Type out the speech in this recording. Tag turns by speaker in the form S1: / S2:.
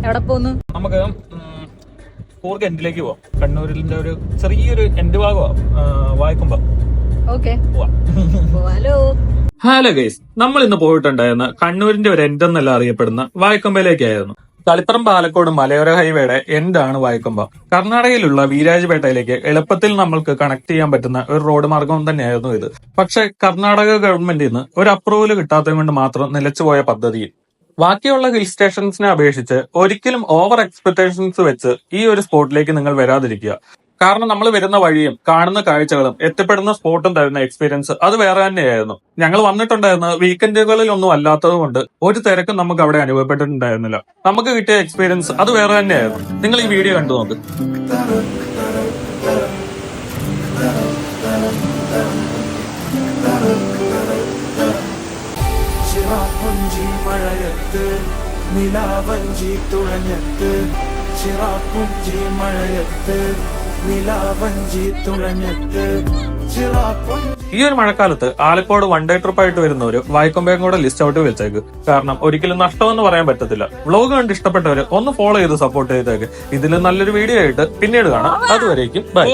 S1: എവിടെ പോന്നു?
S2: നമുക്ക് കൂർഗ് എൻഡിലേക്ക് പോവാം. കണ്ണൂരിന്റെ ഒരു ചെറിയൊരു എൻഡ് ഭാഗമാണ് വായിക്കുമ്പോ. ഹലോ ഗൈസ്, നമ്മൾ ഇന്ന് പോയിട്ടുണ്ടായിരുന്ന കണ്ണൂരിന്റെ ഒരു എൻഡ് എന്നല്ല അറിയപ്പെടുന്ന വായക്കൊമ്പയിലേക്കായിരുന്നു. തളിപ്പറമ്പ് ആലക്കോട് മലയോര ഹൈവേയുടെ എൻഡാണ് വായക്കൊമ്പ. കർണാടകയിലുള്ള വീരാജ്പേട്ടയിലേക്ക് എളുപ്പത്തിൽ നമ്മൾക്ക് കണക്ട് ചെയ്യാൻ പറ്റുന്ന ഒരു റോഡ് മാർഗം തന്നെയായിരുന്നു ഇത്. പക്ഷെ കർണാടക ഗവൺമെന്റിൽ നിന്ന് ഒരു അപ്രൂവൽ കിട്ടാത്തത് കൊണ്ട് മാത്രം നിലച്ചുപോയ പദ്ധതി. ബാക്കിയുള്ള ഹിൽ സ്റ്റേഷൻസിനെ അപേക്ഷിച്ച് ഒരിക്കലും ഓവർ എക്സ്പെക്ടേഷൻസ് വെച്ച് ഈ ഒരു സ്പോട്ടിലേക്ക് നിങ്ങൾ വരാതിരിക്കുക. കാരണം നമ്മൾ വരുന്ന വഴിയും കാണുന്ന കാഴ്ചകളും എത്തിപ്പെടുന്ന സ്പോട്ടും തരുന്ന എക്സ്പീരിയൻസ് അത് വേറെ തന്നെയായിരുന്നു. ഞങ്ങൾ വന്നിട്ടുണ്ടായിരുന്ന വീക്കെൻഡുകളിൽ ഒന്നും അല്ലാത്തത് കൊണ്ട് ഒരു തിരക്കും നമുക്ക് അവിടെ അനുഭവപ്പെട്ടിട്ടുണ്ടായിരുന്നില്ല. നമുക്ക് കിട്ടിയ എക്സ്പീരിയൻസ് അത് വേറെ തന്നെയായിരുന്നു. നിങ്ങൾ ഈ വീഡിയോ കണ്ടു നോക്ക്.
S3: മഴയത്ത് നിലാവഞ്ചി തുഴഞ്ഞത്ത് ചിറാപ്പുഞ്ചി മഴയത്ത് നിലാവഞ്ചി തുഴഞ്ഞത്ത്.
S2: ഈ ഒരു മഴക്കാലത്ത് ആലക്കോട് വൺ ഡേ ട്രിപ്പ് ആയിട്ട് വരുന്നവര് വായിക്കൊമ്പയും കൂടെ ലിസ്റ്റ് ഔട്ട് വെച്ചേക്ക്. കാരണം ഒരിക്കലും നഷ്ടമെന്ന് പറയാൻ പറ്റത്തില്ല. വ്ളോഗ് കണ്ട് ഇഷ്ടപ്പെട്ടവര് ഒന്ന് ഫോളോ ചെയ്ത് സപ്പോർട്ട് ചെയ്തേക്ക്. ഇതിൽ നല്ലൊരു വീഡിയോ ആയിട്ട് പിന്നീട് കാണാം. അതുവരേക്കും ബൈ.